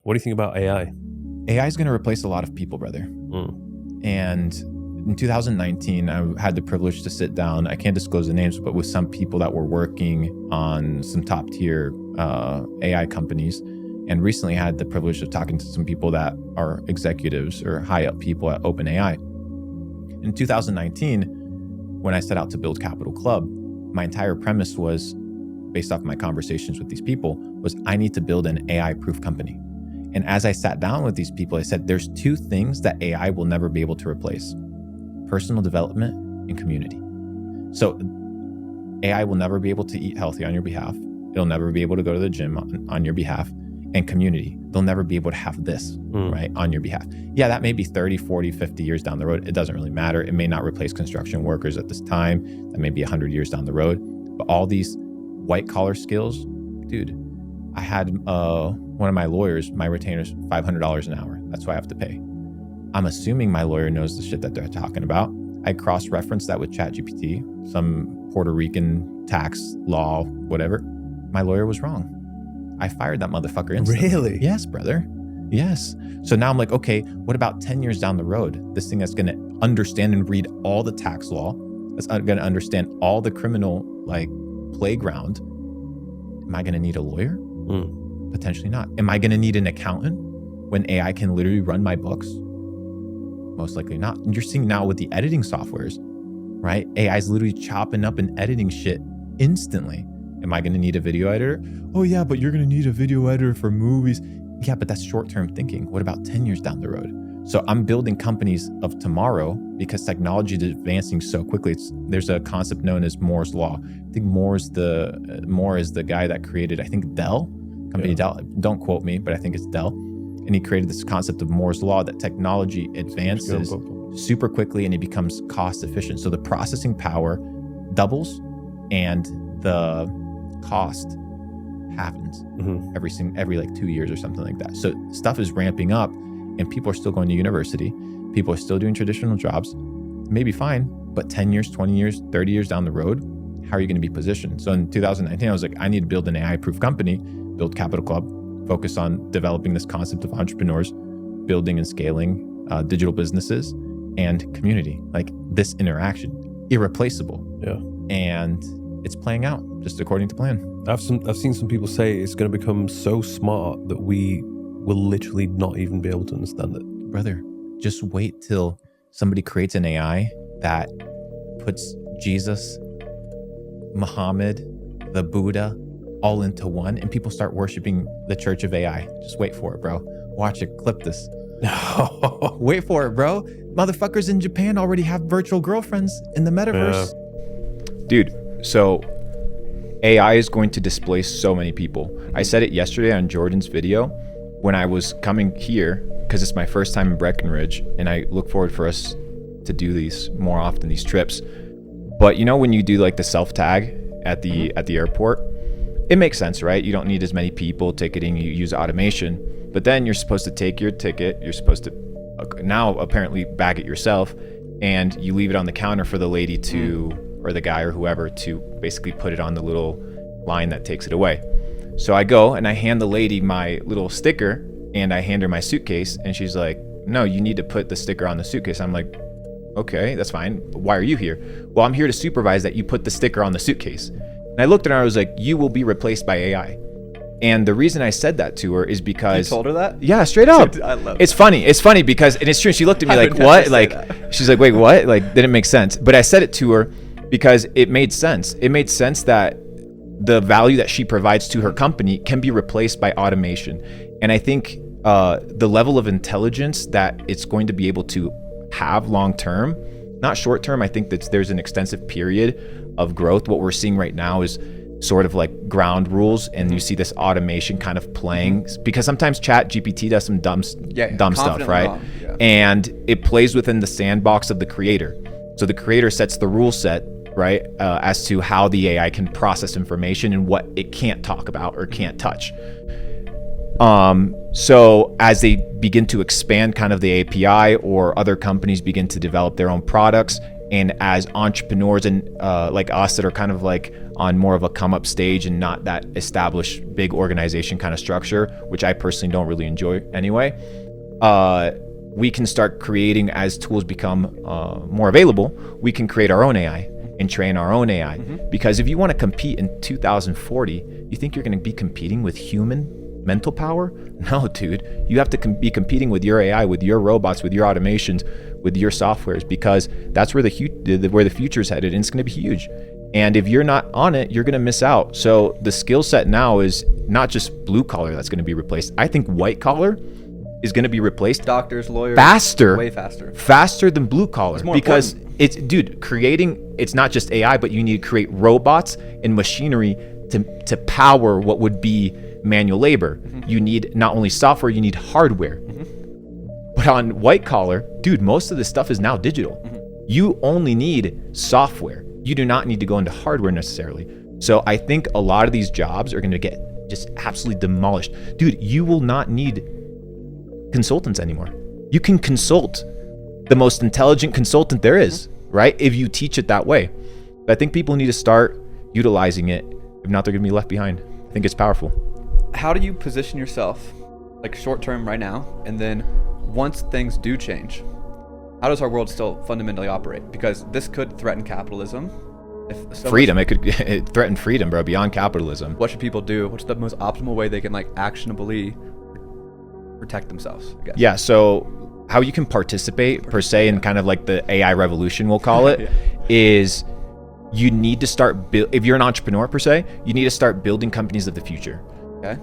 What do you think about AI? AI is going to replace a lot of people, brother. And in 2019, I had the privilege to sit down, I can't disclose the names, but with some people that were working on some top tier AI companies. And recently I had the privilege of talking to some people that are executives or high up people at OpenAI. In 2019, when I set out to build Capital Club, my entire premise was, based off my conversations with these people, was I need to build an AI-proof company. And as I sat down with these people, I said, there's two things that AI will never be able to replace: personal development and community. So AI will never be able to eat healthy on your behalf. It'll never be able to go to the gym on your behalf. And community, they'll never be able to have this, right, on your behalf. Yeah, that may be 30, 40, 50 years down the road. It doesn't really matter. It may not replace construction workers at this time. That may be 100 years down the road. But all these white collar skills, dude, I had one of my lawyers, my retainers, $500 an hour. That's what I have to pay. I'm assuming my lawyer knows the shit that they're talking about. I cross-referenced that with ChatGPT, some Puerto Rican tax law, whatever. My lawyer was wrong. I fired that motherfucker instantly. Really? Yes, brother. Yes. So now I'm like, okay, what about 10 years down the road? This thing that's going to understand and read all the tax law, that's going to understand all the criminal like playground. Am I going to need a lawyer? Potentially not. Am I going to need an accountant when AI can literally run my books? Most likely not. And you're seeing now with the editing softwares, right? AI is literally chopping up and editing shit instantly. Am I going to need a video editor? Oh yeah, but you're going to need a video editor for movies. Yeah, but that's short-term thinking. What about 10 years down the road? So I'm building companies of tomorrow because technology is advancing so quickly. There's a concept known as Moore's Law. I think Moore is the guy that created, I think, Dell, company Dell. Don't quote me, but I think it's Dell. And he created this concept of Moore's Law, that technology advances super quickly and it becomes cost efficient. So the processing power doubles and the cost happens every like 2 years or something like that. So stuff is ramping up and people are still going to university. People are still doing traditional jobs. Maybe fine, but 10 years, 20 years, 30 years down the road, how are you going to be positioned? So in 2019, I was like, I need to build an AI-proof company, build Capital Club, focus on developing this concept of entrepreneurs, building and scaling digital businesses and community, like this interaction, irreplaceable. Yeah. And it's playing out just according to plan. I've seen some people say it's going to become so smart that we will literally not even be able to understand it. Brother, just wait till somebody creates an AI that puts Jesus, Muhammad, the Buddha, all into one, and people start worshiping the church of AI. Just wait for it, bro. Watch it. Clip this. No. Wait for it, bro. Motherfuckers in Japan already have virtual girlfriends in the metaverse. Dude, so AI is going to displace so many people. I said it yesterday on Jordan's video when I was coming here, because it's my first time in Breckenridge, and I look forward for us to do these more often, these trips. But you know when you do like the self-tag at the airport, it makes sense, right? You don't need as many people ticketing, you use automation. But then you're supposed to take your ticket, you're supposed to now apparently bag it yourself, and you leave it on the counter for the lady to, or the guy or whoever, to basically put it on the little line that takes it away. So I go and I hand the lady my little sticker and I hand her my suitcase, and she's like, no, you need to put the sticker on the suitcase. I'm like, okay, that's fine. Why are you here? Well, I'm here to supervise that you put the sticker on the suitcase. And I looked at her, I was like, you will be replaced by AI. And the reason I said that to her is because... You told her that? Yeah, straight up. I love It's funny. It's funny because, and it's true, she looked at me like, what? Like, she's like, wait, what? Like, didn't make sense. But I said it to her because it made sense. It made sense that the value that she provides to her company can be replaced by automation. And I think the level of intelligence that it's going to be able to have long term, not short term, I think that there's an extensive period of growth. What we're seeing right now is sort of like ground rules, and you see this automation kind of playing, because sometimes ChatGPT does some dumb stuff, right? Yeah. And it plays within the sandbox of the creator. So the creator sets the rule set, right, as to how the AI can process information and what it can't talk about or can't touch. So as they begin to expand kind of the API, or other companies begin to develop their own products, and as entrepreneurs and like us that are kind of like on more of a come up stage and not that established big organization kind of structure, which I personally don't really enjoy anyway, we can start creating, as tools become more available, we can create our own AI and train our own AI. Because if you want to compete in 2040, you think you're going to be competing with human mental power? No, dude. You have to be competing with your AI, with your robots, with your automations, with your softwares, because that's where the future is headed, and it's going to be huge. And if you're not on it, you're going to miss out. So the skill set now is not just blue collar that's going to be replaced. I think white collar is going to be replaced. Doctors, lawyers, way faster than blue collar, because it's, dude, creating, it's not just AI, but you need to create robots and machinery to power what would be manual labor. You need not only software, you need hardware. But on white collar, dude, most of this stuff is now digital. You only need software. You do not need to go into hardware necessarily. So I think a lot of these jobs are going to get just absolutely demolished. Dude, you will not need consultants anymore. You can consult the most intelligent consultant there is, right? If you teach it that way. But I think people need to start utilizing it. If not, they're going to be left behind. I think it's powerful. How do you position yourself, like short term right now, and then once things do change, how does our world still fundamentally operate? Because this could threaten capitalism. Freedom, it could threaten freedom, bro, beyond capitalism. What should people do? What's the most optimal way they can like actionably protect themselves, I guess? Yeah, so how you can participate per se in kind of like the AI revolution, we'll call it, is you need to start, if you're an entrepreneur per se, you need to start building companies of the future. Okay.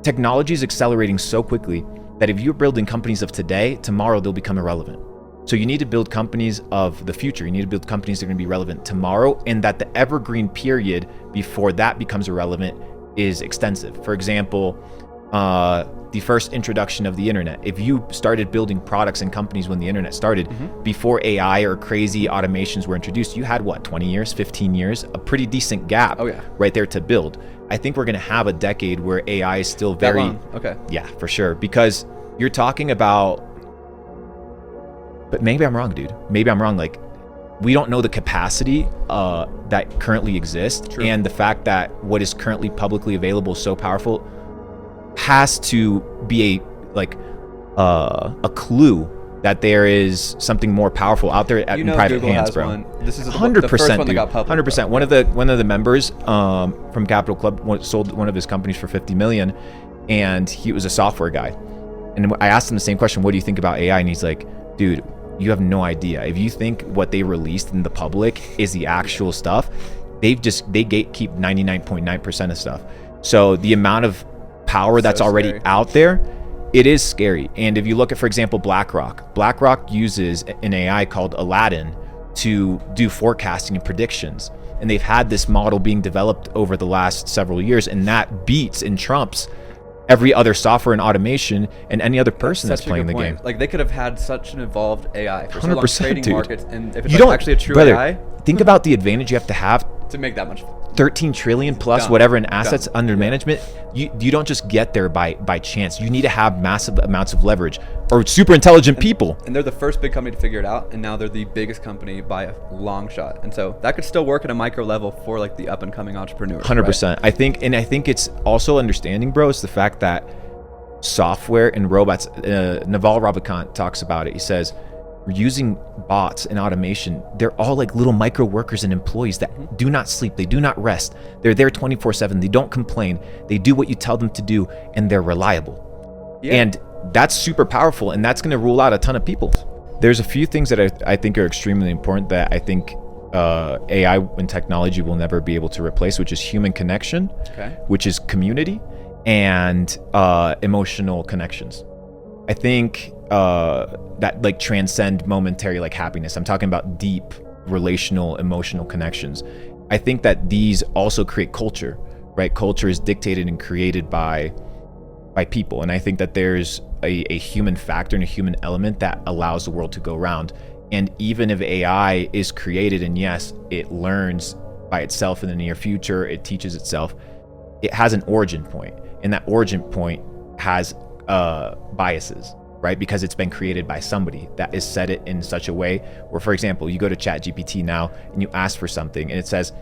Technology is accelerating so quickly that if you're building companies of today, tomorrow they'll become irrelevant. So you need to build companies of the future. You need to build companies that are going to be relevant tomorrow, and that the evergreen period before that becomes irrelevant is extensive. For example, the first introduction of the internet. If you started building products and companies when the internet started, before AI or crazy automations were introduced, you had what, 20 years, 15 years, a pretty decent gap right there to build. I think we're going to have a decade where AI is still very, that long? Okay. Yeah, for sure. Because you're talking about, but maybe I'm wrong, dude. Maybe I'm wrong. Like, we don't know the capacity that currently exists. True. And the fact that what is currently publicly available is so powerful has to be a clue that there is something more powerful out there in private Google hands, has bro. One. This is 100%, the first one that dude. got public. 100%. One of the members from Capital Club sold one of his companies for $50 million, and he was a software guy. And I asked him the same question: what do you think about AI? And he's like, dude, you have no idea. If you think what they released in the public is the actual stuff, they gatekeep 99.9% of stuff. So the amount of power that's already scary. Out there, it is scary. And if you look at, for example, BlackRock uses an AI called Aladdin to do forecasting and predictions. And they've had this model being developed over the last several years, and that beats and trumps every other software and automation and any other person that's playing the game. Like, they could have had such an evolved AI for 100%, so long, trading dude. markets, and if it's like actually a true AI, think about the advantage you have to make that much 13 trillion plus whatever in assets under management. You don't just get there by chance. You need to have massive amounts of leverage or super intelligent people. And they're the first big company to figure it out, and now they're the biggest company by a long shot. And so that could still work at a micro level for like the up and coming entrepreneurs. 100%. Right? I think it's also understanding, bro, is the fact that software and robots, Naval Ravikant talks about it. He says, we're using bots and automation. They're all like little micro workers and employees that do not sleep. They do not rest. They're there 24/7. They don't complain. They do what you tell them to do, and they're reliable. Yeah. And that's super powerful, and that's going to rule out a ton of people. There's a few things that I think are extremely important that I think AI and technology will never be able to replace, which is human connection, which is community, and emotional connections. I think that like transcend momentary like happiness. I'm talking about deep relational, emotional connections. I think that these also create culture, right? Culture is dictated and created by people. And I think that there's a human factor and a human element that allows the world to go round. And even if AI is created, and yes, it learns by itself in the near future, it teaches itself, it has an origin point. And that origin point has biases, right? Because it's been created by somebody that has said it in such a way where, for example, you go to ChatGPT now and you ask for something and it says,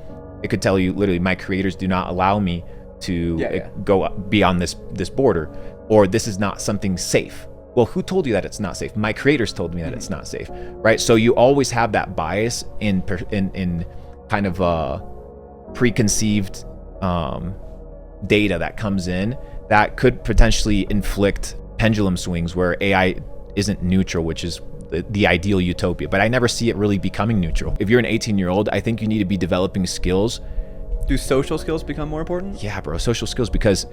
It could tell you literally, my creators do not allow me to go beyond this border, or this is not something safe. Well, who told you that it's not safe? My creators told me that it's not safe, right? So you always have that bias in kind of preconceived data that comes in that could potentially inflict pendulum swings where AI isn't neutral, which is the ideal utopia. But I never see it really becoming neutral. If you're an 18-year-old, I think you need to be developing skills. Do social skills become more important? Yeah, bro, social skills, because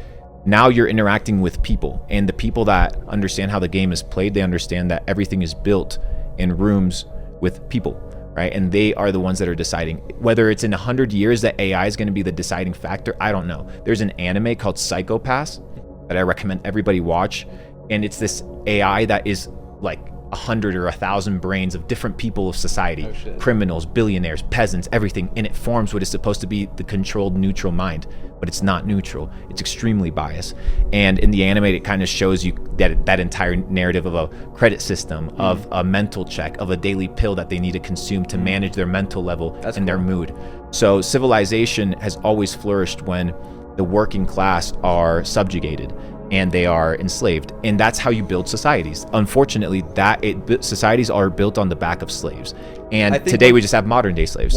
now you're interacting with people, and the people that understand how the game is played, they understand that everything is built in rooms with people, right? And they are the ones that are deciding. Whether it's in 100 years that AI is going to be the deciding factor, I don't know. There's an anime called Psycho-Pass that I recommend everybody watch, and it's this AI that is like 100 or 1,000 brains of different people of society, criminals, billionaires, peasants, everything, and it forms what is supposed to be the controlled neutral mind, but it's not neutral. It's extremely biased. And in the anime, it kind of shows you that entire narrative of a credit system, of a mental check, of a daily pill that they need to consume to manage their mental level and their mood. So civilization has always flourished when the working class are subjugated and they are enslaved, and that's how you build societies. Unfortunately, societies are built on the back of slaves, and today we just have modern day slaves.